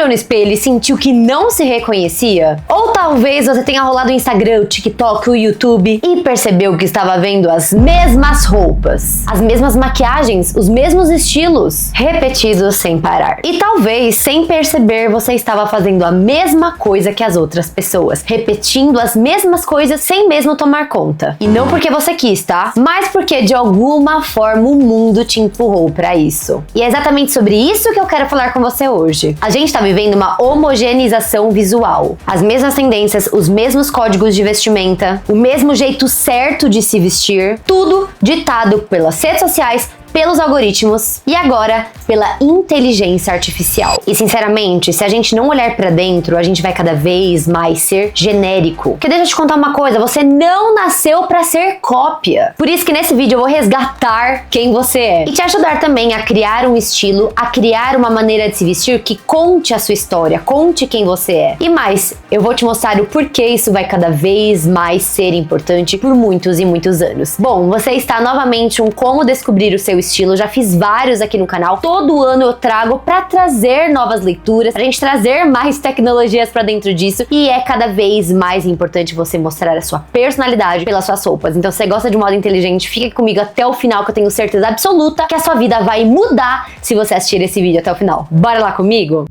olhou no espelho e sentiu que não se reconhecia? Ou talvez você tenha rolado o Instagram, o TikTok, o YouTube e percebeu que estava vendo as mesmas roupas, as mesmas maquiagens, os mesmos estilos, repetidos sem parar. E talvez, sem perceber, você estava fazendo a mesma coisa que as outras pessoas, repetindo as mesmas coisas sem mesmo tomar conta. E não porque você quis, tá? Mas porque de alguma forma o mundo te empurrou pra isso. E é exatamente sobre isso que eu quero falar com você hoje. A gente tá vivendo uma homogeneização visual. As mesmas tendências, os mesmos códigos de vestimenta, o mesmo jeito certo de se vestir, tudo ditado pelas redes sociais, pelos algoritmos e agora pela inteligência artificial. E sinceramente, se a gente não olhar pra dentro, a gente vai cada vez mais ser genérico. Porque deixa eu te contar uma coisa, você não nasceu pra ser cópia. Por isso que nesse vídeo eu vou resgatar quem você é e te ajudar também a criar um estilo, a criar uma maneira de se vestir que conte a sua história, conte quem você é. E mais, eu vou te mostrar o porquê isso vai cada vez mais ser importante por muitos e muitos anos. Bom, você está novamente um Como Descobrir o Seu Estilo, já fiz vários aqui no canal. Todo ano eu trago pra trazer novas leituras, pra gente trazer mais tecnologias pra dentro disso, e é cada vez mais importante você mostrar a sua personalidade pelas suas roupas. Então se você gosta de moda inteligente, fica comigo até o final que eu tenho certeza absoluta que a sua vida vai mudar se você assistir esse vídeo até o final. Bora lá comigo?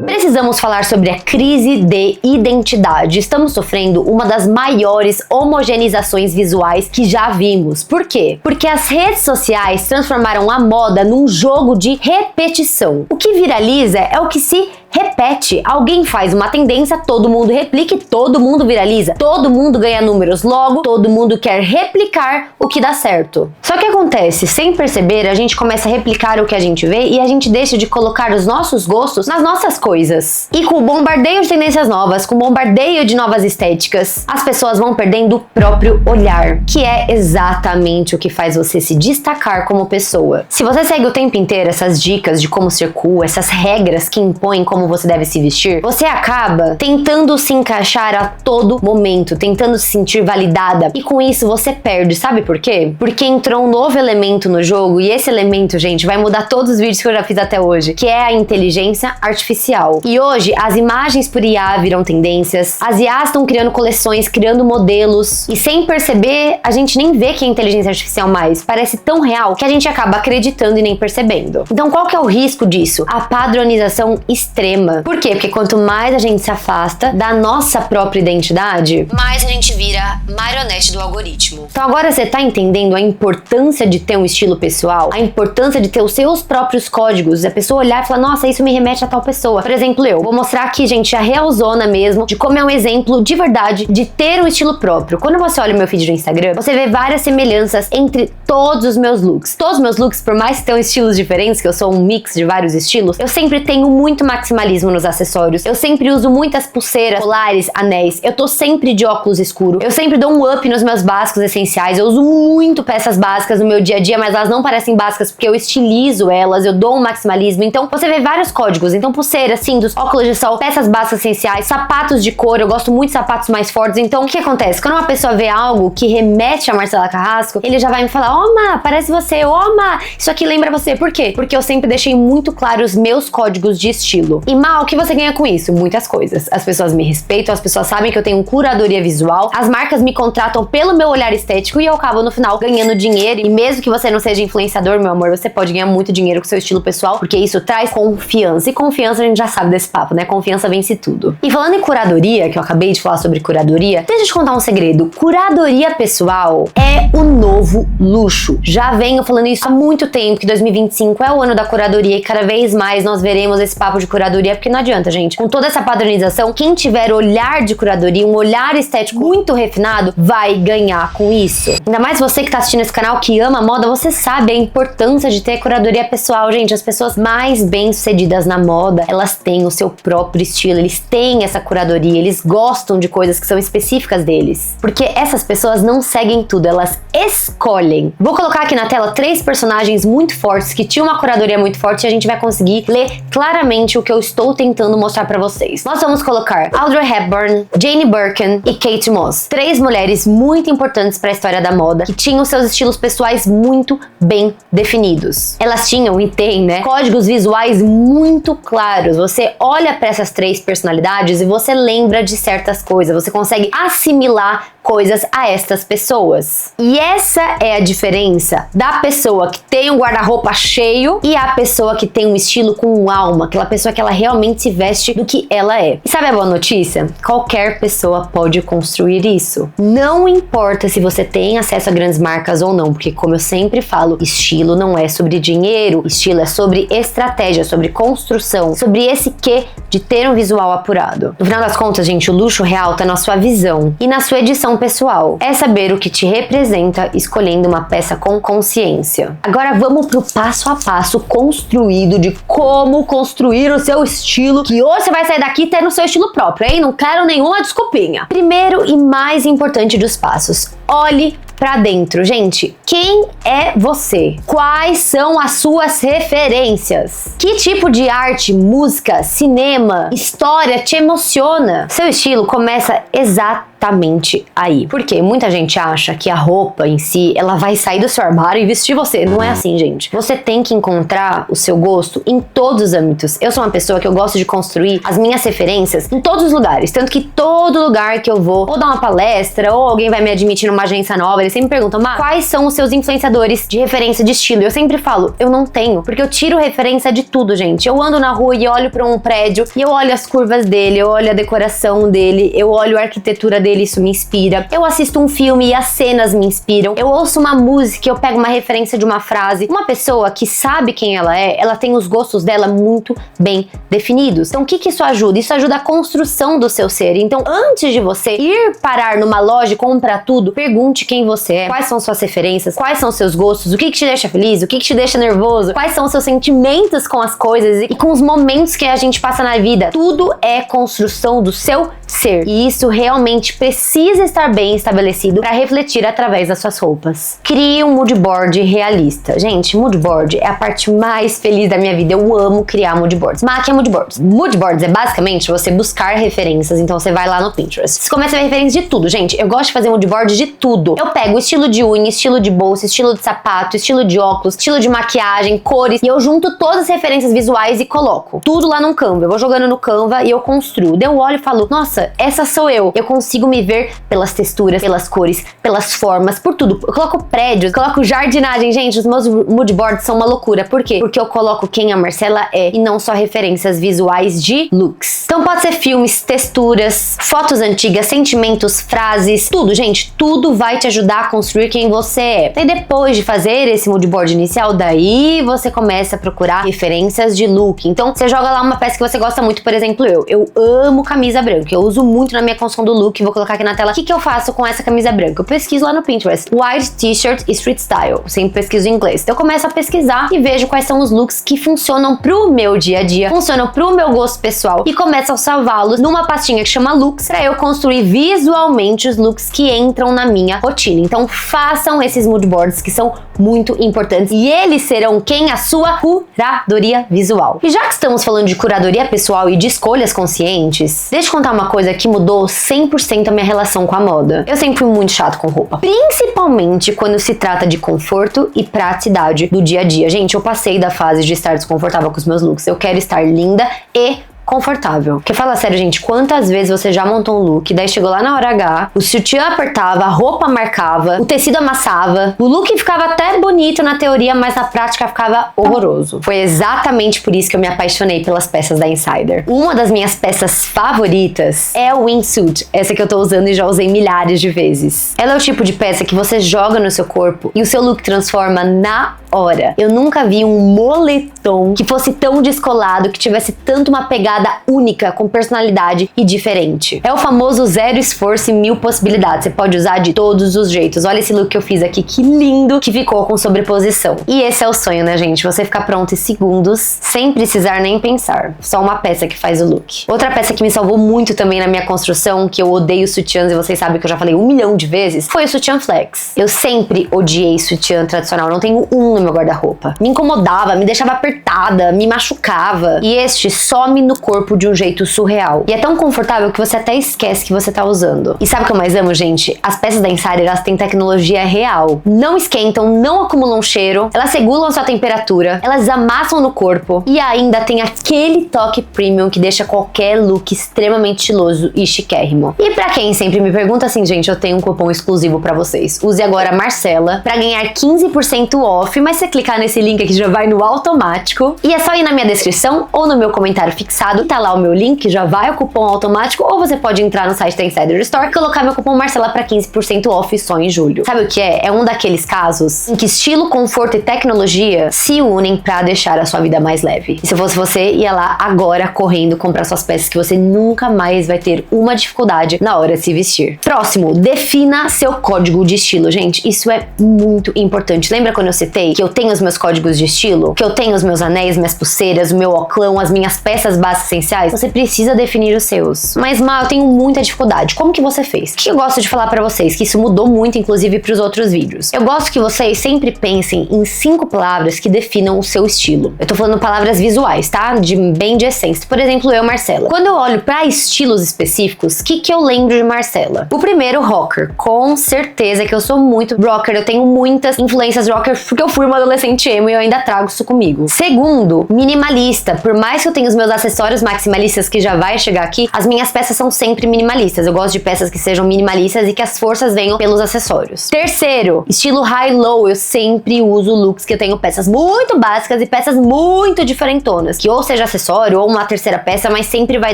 Precisamos falar sobre a crise de identidade. Estamos sofrendo uma das maiores homogeneizações visuais que já vimos. Por quê? Porque as redes sociais transformaram a moda num jogo de repetição. O que viraliza é o que se repete. Alguém faz uma tendência, todo mundo replica e todo mundo viraliza. Todo mundo ganha números, logo todo mundo quer replicar o que dá certo. Só que acontece, sem perceber, a gente começa a replicar o que a gente vê e a gente deixa de colocar os nossos gostos nas nossas coisas. E com o bombardeio de tendências novas, com o bombardeio de novas estéticas, as pessoas vão perdendo o próprio olhar, que é exatamente o que faz você se destacar como pessoa. Se você segue o tempo inteiro essas dicas de como ser cool, essas regras que impõem como você deve se vestir, você acaba tentando se encaixar a todo momento, tentando se sentir validada, e com isso você perde. Sabe por quê? Porque entrou um novo elemento no jogo, e esse elemento, gente, vai mudar todos os vídeos que eu já fiz até hoje, que é a inteligência artificial. E hoje as imagens por IA viram tendências, as IAs estão criando coleções, criando modelos, e sem perceber a gente nem vê que é inteligência artificial mais, parece tão real que a gente acaba acreditando e nem percebendo. Então qual que é o risco disso? A padronização extrema. Por quê? Porque quanto mais a gente se afasta da nossa própria identidade, mais a gente vira marionete do algoritmo. Então agora você tá entendendo a importância de ter um estilo pessoal, a importância de ter os seus próprios códigos, a pessoa olhar e falar, nossa, isso me remete a tal pessoa. Por exemplo, eu vou mostrar aqui, gente, a realzona mesmo, de como é um exemplo de verdade de ter um estilo próprio. Quando você olha o meu feed do Instagram, você vê várias semelhanças entre todos os meus looks. Todos os meus looks, por mais que tenham estilos diferentes, que eu sou um mix de vários estilos, eu sempre tenho muito maximalismo nos acessórios. Eu sempre uso muitas pulseiras, colares, anéis. Eu tô sempre de óculos escuro. Eu sempre dou um up nos meus básicos essenciais. Eu uso muito peças básicas no meu dia a dia, mas elas não parecem básicas porque eu estilizo elas, eu dou um maximalismo. Então você vê vários códigos. Então pulseiras, cintos, óculos de sol, peças básicas essenciais, sapatos de couro. Eu gosto muito de sapatos mais fortes. Então o que acontece? Quando uma pessoa vê algo que remete a Marcela Carrasco, ele já vai me falar, ó, Má, parece você, ó, Má, isso aqui lembra você. Por quê? Porque eu sempre deixei muito claro os meus códigos de estilo. E Má, o que você ganha com isso? Muitas coisas. As pessoas me respeitam, as pessoas sabem que eu tenho curadoria visual, as marcas me contratam pelo meu olhar estético e eu acabo no final ganhando dinheiro. E mesmo que você não seja influenciador, meu amor, você pode ganhar muito dinheiro com seu estilo pessoal, porque isso traz confiança. E confiança a gente já sabe desse papo, né? Confiança vence tudo. E falando em curadoria, que eu acabei de falar sobre curadoria, deixa eu te contar um segredo. Curadoria pessoal é o novo luxo. Já venho falando isso há muito tempo, que 2025 é o ano da curadoria e cada vez mais nós veremos esse papo de curadoria, porque não adianta, gente. Com toda essa padronização, quem tiver olhar de curadoria, um olhar estético muito refinado, vai ganhar com isso. Ainda mais você que tá assistindo esse canal, que ama moda, você sabe a importância de ter curadoria pessoal, gente. As pessoas mais bem-sucedidas na moda, elas elas têm o seu próprio estilo, eles têm essa curadoria, eles gostam de coisas que são específicas deles. Porque essas pessoas não seguem tudo, elas escolhem. Vou colocar aqui na tela 3 personagens muito fortes que tinham uma curadoria muito forte e a gente vai conseguir ler claramente o que eu estou tentando mostrar pra vocês. Nós vamos colocar Audrey Hepburn, Jane Birkin e Kate Moss. 3 mulheres muito importantes para a história da moda, que tinham seus estilos pessoais muito bem definidos. Elas tinham e têm, né, códigos visuais muito claros. Você olha para essas 3 personalidades e você lembra de certas coisas, você consegue assimilar coisas a estas pessoas. E essa é a diferença da pessoa que tem um guarda-roupa cheio e a pessoa que tem um estilo com alma, aquela pessoa que ela realmente se veste do que ela é. E sabe a boa notícia? Qualquer pessoa pode construir isso. Não importa se você tem acesso a grandes marcas ou não, porque como eu sempre falo, estilo não é sobre dinheiro, estilo é sobre estratégia, sobre construção, sobre esse quê de ter um visual apurado. No final das contas, gente, o luxo real tá na sua visão e na sua edição pessoal. É saber o que te representa escolhendo uma peça com consciência. Agora vamos pro passo a passo construído de como construir o seu estilo, que hoje você vai sair daqui tendo o seu estilo próprio, hein? Não quero nenhuma desculpinha. Primeiro e mais importante dos passos, olhe pra dentro. Gente, quem é você? Quais são as suas referências? Que tipo de arte, música, cinema, história te emociona? Seu estilo começa exatamente aí. Porque muita gente acha que a roupa em si, ela vai sair do seu armário e vestir você. Não é assim, gente. Você tem que encontrar o seu gosto em todos os âmbitos. Eu sou uma pessoa que eu gosto de construir as minhas referências em todos os lugares. Tanto que todo lugar que eu vou, ou dar uma palestra, ou alguém vai me admitir numa agência nova, eles sempre perguntam, Má, quais são os seus influenciadores de referência de estilo? Eu sempre falo, eu não tenho, porque eu tiro referência de tudo, gente. Eu ando na rua e olho pra um prédio, e eu olho as curvas dele, eu olho a decoração dele, eu olho a arquitetura dele, isso me inspira. Eu assisto um filme e as cenas me inspiram. Eu ouço uma música e eu pego uma referência de uma frase. Uma pessoa que sabe quem ela é, ela tem os gostos dela muito bem definidos. Então, o que isso ajuda? Isso ajuda a construção do seu ser. Então, antes de você ir parar numa loja e comprar tudo, pergunte quem você é, quais são suas referências, quais são seus gostos, o que te deixa feliz, o que te deixa nervoso, quais são os seus sentimentos com as coisas e com os momentos que a gente passa na vida. Tudo é construção do seu ser. E isso realmente precisa estar bem estabelecido para refletir através das suas roupas. Crie um mood board realista. Gente, mood board é a parte mais feliz da minha vida. Eu amo criar mood boards. Mas que é mood boards? Mood boards é basicamente você buscar referências. Então você vai lá no Pinterest. Você começa a ver referências de tudo, gente. Eu gosto de fazer mood board de tudo. Eu pego estilo de unha, estilo de bolsa, estilo de sapato, estilo de óculos, estilo de maquiagem, cores, e eu junto todas as referências visuais e coloco tudo lá num Canva. Eu vou jogando no Canva e eu construo. Daí eu olho e falo, nossa, essa sou eu. Eu consigo me ver pelas texturas, pelas cores, pelas formas, por tudo. Eu coloco prédios, coloco jardinagem. Gente, os meus mood boards são uma loucura. Por quê? Porque eu coloco quem a Marcela é e não só referências visuais de looks. Então pode ser filmes, texturas, fotos antigas, sentimentos, frases, tudo, gente. Tudo vai te ajudar a construir quem você é. E depois de fazer esse mood board inicial, daí você começa a procurar referências de look. Então você joga lá uma peça que você gosta muito, por exemplo, eu amo camisa branca. Eu uso muito na minha construção do look. Vou colocar aqui na tela. O que eu faço com essa camisa branca? Eu pesquiso lá no Pinterest. White t-shirt street style. Sempre pesquiso em inglês. Então eu começo a pesquisar e vejo quais são os looks que funcionam pro meu dia a dia, funcionam pro meu gosto pessoal e começo a salvá-los numa pastinha que chama looks pra eu construir visualmente os looks que entram na minha rotina. Então façam esses mood boards que são muito importantes e eles serão quem? A sua curadoria visual. E já que estamos falando de curadoria pessoal e de escolhas conscientes, deixa eu contar uma coisa que mudou 100% a minha relação com a moda. Eu sempre fui muito chato com roupa, principalmente quando se trata de conforto e praticidade do dia a dia. Gente, eu passei da fase de estar desconfortável com os meus looks. Eu quero estar linda e confortável. Porque fala sério, gente, quantas vezes você já montou um look, daí chegou lá na hora H, o sutiã apertava, a roupa marcava, o tecido amassava, o look ficava até bonito na teoria, mas na prática ficava horroroso. Foi exatamente por isso que eu me apaixonei pelas peças da Insider. Uma das minhas peças favoritas é o wingsuit, essa que eu tô usando e já usei milhares de vezes. Ela é o tipo de peça que você joga no seu corpo e o seu look transforma na hora. Eu nunca vi um moletom que fosse tão descolado, que tivesse tanto uma pegada pegada única, com personalidade e diferente. É o famoso zero esforço e 1000 possibilidades. Você pode usar de todos os jeitos. Olha esse look que eu fiz aqui, que lindo que ficou com sobreposição. E esse é o sonho, né, gente? Você ficar pronto em segundos, sem precisar nem pensar. Só uma peça que faz o look. Outra peça que me salvou muito também na minha construção, que eu odeio sutiãs e vocês sabem que eu já falei 1 milhão de vezes, foi o sutiã flex. Eu sempre odiei sutiã tradicional, não tenho um no meu guarda-roupa. Me incomodava, me deixava apertada, me machucava. E este some no corpo de um jeito surreal. E é tão confortável que você até esquece que você tá usando. E sabe o que eu mais amo, gente? As peças da Insider, elas têm tecnologia real. Não esquentam, não acumulam cheiro, elas regulam a sua temperatura, elas amassam no corpo e ainda tem aquele toque premium que deixa qualquer look extremamente estiloso e chiquérrimo. E pra quem sempre me pergunta assim, gente, eu tenho um cupom exclusivo pra vocês. Use agora Marcela pra ganhar 15% off, mas você clicar nesse link aqui já vai no automático. E é só ir na minha descrição ou no meu comentário fixado, tá lá o meu link, já vai o cupom automático, ou você pode entrar no site da Insider Store e colocar meu cupom Marcela pra 15% off só em julho. Sabe o que é? É um daqueles casos em que estilo, conforto e tecnologia se unem pra deixar a sua vida mais leve. E se eu fosse você, ia lá agora correndo comprar suas peças que você nunca mais vai ter uma dificuldade na hora de se vestir. Próximo, defina seu código de estilo. Gente, isso é muito importante. Lembra quando eu citei que eu tenho os meus códigos de estilo? Que eu tenho os meus anéis, minhas pulseiras, o meu oclão, as minhas peças básicas essenciais? Você precisa definir os seus. Mas, eu tenho muita dificuldade. Como que você fez? O que eu gosto de falar pra vocês? Que isso mudou muito, inclusive, pros outros vídeos. Eu gosto que vocês sempre pensem em 5 palavras que definam o seu estilo. Eu tô falando palavras visuais, tá? Bem de essência. Por exemplo, eu, Marcela. Quando eu olho pra estilos específicos, o que eu lembro de Marcela? O primeiro, rocker. Com certeza que eu sou muito rocker. Eu tenho muitas influências rocker porque eu fui uma adolescente emo e eu ainda trago isso comigo. Segundo, minimalista. Por mais que eu tenha os meus acessórios maximalistas, que já vai chegar aqui, as minhas peças são sempre minimalistas. Eu gosto de peças que sejam minimalistas e que as forças venham pelos acessórios. Terceiro, estilo high-low. Eu sempre uso looks que eu tenho peças muito básicas e peças muito diferentonas, que ou seja acessório ou uma terceira peça, mas sempre vai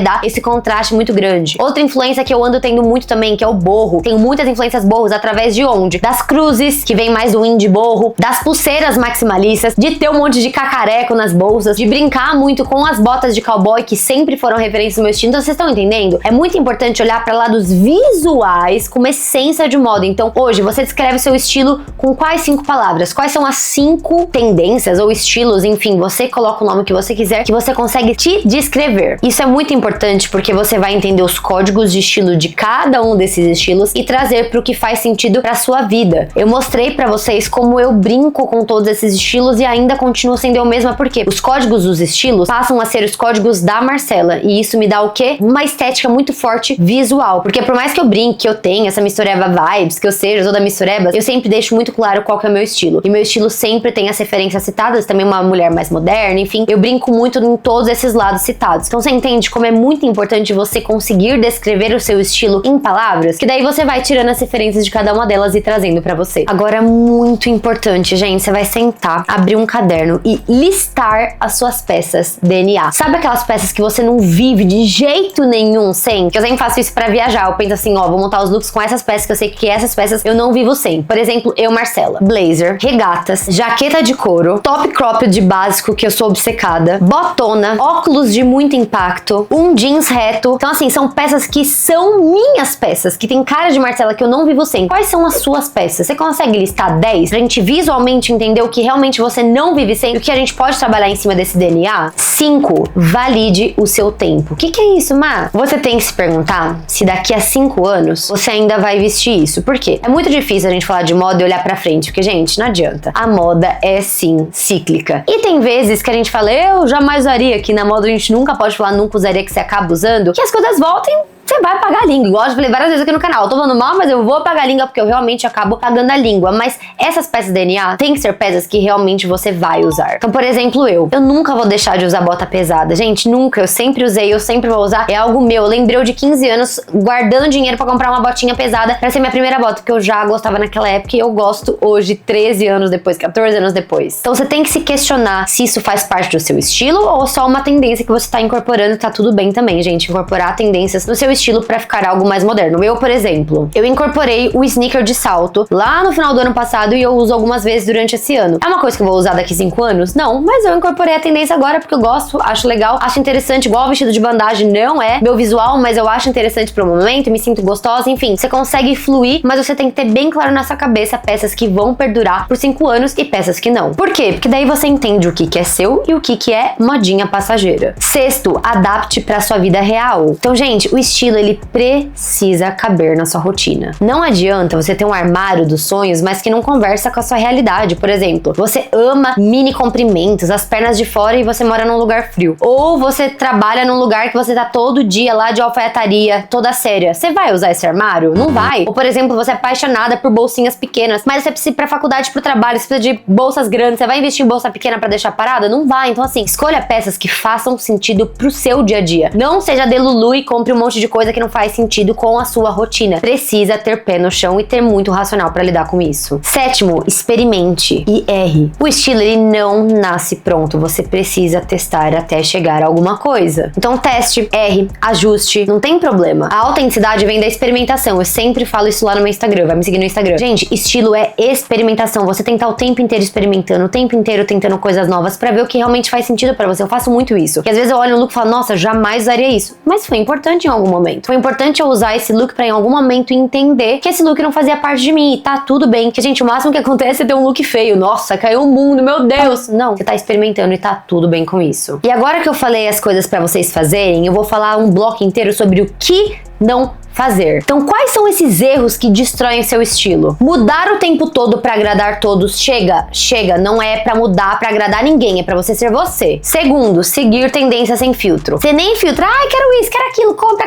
dar esse contraste muito grande. Outra influência que eu ando tendo muito também, que é o borro. Tenho muitas influências borros através de onde? Das cruzes, que vem mais do indie borro, das pulseiras maximalistas, de ter um monte de cacareco nas bolsas, de brincar muito com as botas de cowboy, que sempre foram referências no meu estilo. Então vocês estão entendendo? É muito importante olhar para lados visuais como essência de moda. Então hoje você descreve seu estilo com quais 5 palavras? Quais são as 5 tendências ou estilos, enfim, você coloca o nome que você quiser, que você consegue te descrever. Isso é muito importante porque você vai entender os códigos de estilo de cada um desses estilos e trazer para o que faz sentido para sua vida. Eu mostrei para vocês como eu brinco com todos esses estilos e ainda continuo sendo eu mesma, porque os códigos dos estilos passam a ser os códigos da Marcela, e isso me dá o quê? Uma estética muito forte visual, porque por mais que eu brinque, que eu tenha essa mistureba vibes, que eu seja toda mistureba, eu sempre deixo muito claro qual que é o meu estilo, e meu estilo sempre tem as referências citadas, também uma mulher mais moderna, enfim, eu brinco muito em todos esses lados citados. Então você entende como é muito importante você conseguir descrever o seu estilo em palavras, que daí você vai tirando as referências de cada uma delas e trazendo pra você. Agora, muito importante, gente, você vai sentar, abrir um caderno e listar as suas peças DNA. Sabe aquelas peças que você não vive de jeito nenhum sem? Que eu sempre faço isso pra viajar. Eu penso assim, vou montar os looks com essas peças, que eu sei que essas peças eu não vivo sem. Por exemplo, eu, Marcela. Blazer, regatas, jaqueta de couro, top cropped de básico, que eu sou obcecada, botona, óculos de muito impacto, um jeans reto. Então, assim, são peças que são minhas peças, que tem cara de Marcela, que eu não vivo sem. Quais são as suas peças? Você consegue listar 10 pra gente visualmente entender o que realmente você não vive sem e o que a gente pode trabalhar em cima desse DNA? 5. Valide o seu tempo. O que é isso, Má? Você tem que se perguntar se daqui a 5 anos você ainda vai vestir isso. Por quê? É muito difícil a gente falar de moda e olhar pra frente, porque, gente, não adianta. A moda é, sim, cíclica. E tem vezes que a gente fala, eu jamais usaria, que na moda a gente nunca pode falar nunca usaria, que você acaba usando, que as coisas voltem, você vai pagar a língua. Igual eu já falei várias vezes aqui no canal. Eu tô falando mal, mas eu vou pagar a língua porque eu realmente acabo pagando a língua. Mas essas peças DNA tem que ser peças que realmente você vai usar. Então, por exemplo, eu nunca vou deixar de usar bota pesada. Gente, nunca. Eu sempre usei, eu sempre vou usar. É algo meu. Eu lembrei de 15 anos guardando dinheiro pra comprar uma botinha pesada pra ser minha primeira bota, porque eu já gostava naquela época e eu gosto hoje, 13 anos depois, 14 anos depois. Então, você tem que se questionar se isso faz parte do seu estilo ou só uma tendência que você tá incorporando. Tá tudo bem também, gente. Incorporar tendências no seu estilo pra ficar algo mais moderno. Eu, por exemplo, eu incorporei o sneaker de salto lá no final do ano passado e eu uso algumas vezes durante esse ano. É uma coisa que eu vou usar daqui 5 anos? Não, mas eu incorporei a tendência agora porque eu gosto, acho legal, acho interessante, igual o vestido de bandagem não é meu visual, mas eu acho interessante pro momento, me sinto gostosa, enfim, você consegue fluir, mas você tem que ter bem claro na sua cabeça peças que vão perdurar por 5 anos e peças que não. Por quê? Porque daí você entende o que é seu e o que é modinha passageira. Sexto, adapte pra sua vida real. Então, gente, o estilo, ele precisa caber na sua rotina. Não adianta você ter um armário dos sonhos, mas que não conversa com a sua realidade. Por exemplo, você ama mini comprimentos, as pernas de fora e você mora num lugar frio. Ou você trabalha num lugar que você tá todo dia lá de alfaiataria, toda séria. Você vai usar esse armário? Não vai. Ou, por exemplo, você é apaixonada por bolsinhas pequenas, mas você precisa ir pra faculdade, pro trabalho, você precisa de bolsas grandes. Você vai investir em bolsa pequena pra deixar parada? Não vai. Então, assim, escolha peças que façam sentido pro seu dia a dia. Não seja delulu e compre um monte de coisa que não faz sentido com a sua rotina. Precisa ter pé no chão e ter muito racional pra lidar com isso. Sétimo, experimente e erre. O estilo, ele não nasce pronto. Você precisa testar até chegar a alguma coisa. Então, teste, erre, ajuste, não tem problema. A autenticidade vem da experimentação. Eu sempre falo isso lá no meu Instagram. Vai me seguir no Instagram. Gente, estilo é experimentação. Você tem que estar o tempo inteiro experimentando, o tempo inteiro tentando coisas novas pra ver o que realmente faz sentido pra você. Eu faço muito isso. Porque às vezes eu olho no look e falo, nossa, jamais usaria isso. Mas foi importante em algum momento. Foi importante eu usar esse look pra em algum momento entender que esse look não fazia parte de mim e tá tudo bem. Que, gente, o máximo que acontece é ter um look feio. Nossa, caiu o mundo, meu Deus. Não, você tá experimentando e tá tudo bem com isso. E agora que eu falei as coisas pra vocês fazerem, eu vou falar um bloco inteiro sobre o que não fazer. Então, quais são esses erros que destroem seu estilo? Mudar o tempo todo pra agradar todos. Chega, não é pra mudar pra agradar ninguém, é pra você ser você. Segundo, seguir tendências sem filtro. Você nem filtra, ai, quero isso, quero aquilo, compra.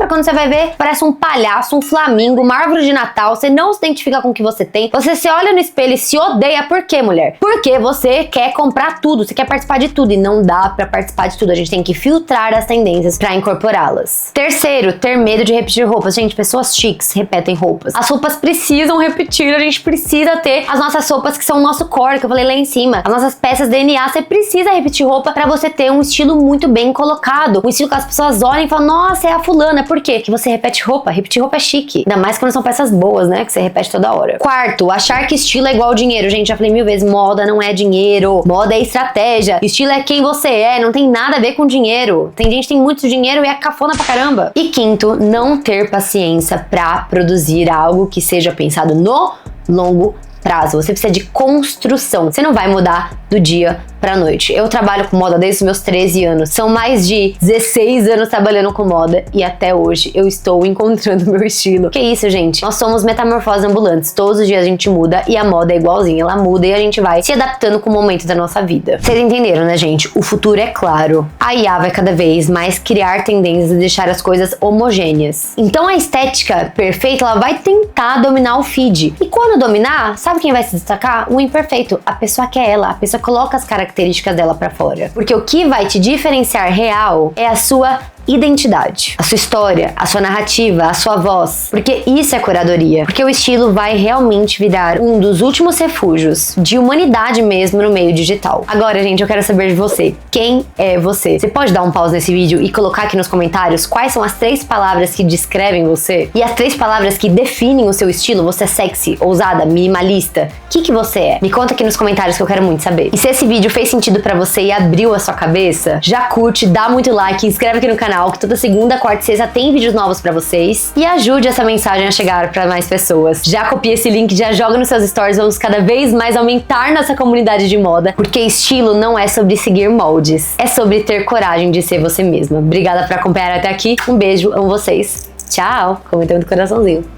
Quando você vai ver, parece um palhaço, um flamingo, uma árvore de Natal, você não se identifica com o que você tem, você se olha no espelho e se odeia. Por quê, mulher? Porque você quer comprar tudo, você quer participar de tudo e não dá pra participar de tudo. A gente tem que filtrar as tendências pra incorporá-las. Terceiro, ter medo de repetir roupas. Gente, pessoas chiques repetem roupas. As roupas precisam repetir, a gente precisa ter as nossas roupas que são o nosso core, que eu falei lá em cima. As nossas peças DNA, você precisa repetir roupa pra você ter um estilo muito bem colocado. Um estilo que as pessoas olhem e falam, nossa, é a fulana. Por quê? Porque você repete roupa. Repetir roupa é chique. Ainda mais quando são peças boas, né? Que você repete toda hora. Quarto, achar que estilo é igual dinheiro. Gente, já falei 1000 vezes, moda não é dinheiro. Moda é estratégia. Estilo é quem você é, não tem nada a ver com dinheiro. Tem gente que tem muito dinheiro e é cafona pra caramba. E quinto, não ter paciência pra produzir algo que seja pensado no longo prazo. Você precisa de construção. Você não vai mudar do dia pra noite. Eu trabalho com moda desde os meus 13 anos. São mais de 16 anos trabalhando com moda e até hoje eu estou encontrando meu estilo. Que isso, gente? Nós somos metamorfoses ambulantes. Todos os dias a gente muda e a moda é igualzinha. Ela muda e a gente vai se adaptando com o momento da nossa vida. Vocês entenderam, né, gente? O futuro é claro. A IA vai cada vez mais criar tendências e deixar as coisas homogêneas. Então a estética perfeita, ela vai tentar dominar o feed. E quando dominar, sabe quem vai se destacar? O imperfeito. A pessoa que é ela. A pessoa coloca as características dela pra fora. Porque o que vai te diferenciar real é a sua identidade, a sua história, a sua narrativa, a sua voz, porque isso é curadoria, porque o estilo vai realmente virar um dos últimos refúgios de humanidade mesmo no meio digital. Agora, gente, eu quero saber de você. Quem é você? Você pode dar um pause nesse vídeo e colocar aqui nos comentários quais são as 3 palavras que descrevem você e as 3 palavras que definem o seu estilo. Você é sexy, ousada, minimalista? O que você é? Me conta aqui nos comentários que eu quero muito saber. E se esse vídeo fez sentido pra você e abriu a sua cabeça, já curte, dá muito like, inscreve aqui no canal, que toda segunda, quarta e sexta tem vídeos novos pra vocês. E ajude essa mensagem a chegar pra mais pessoas. Já copia esse link, já joga nos seus stories. Vamos cada vez mais aumentar nossa comunidade de moda. Porque estilo não é sobre seguir moldes. É sobre ter coragem de ser você mesma. Obrigada por acompanhar até aqui. Um beijo, amo vocês. Tchau. Comentando do coraçãozinho.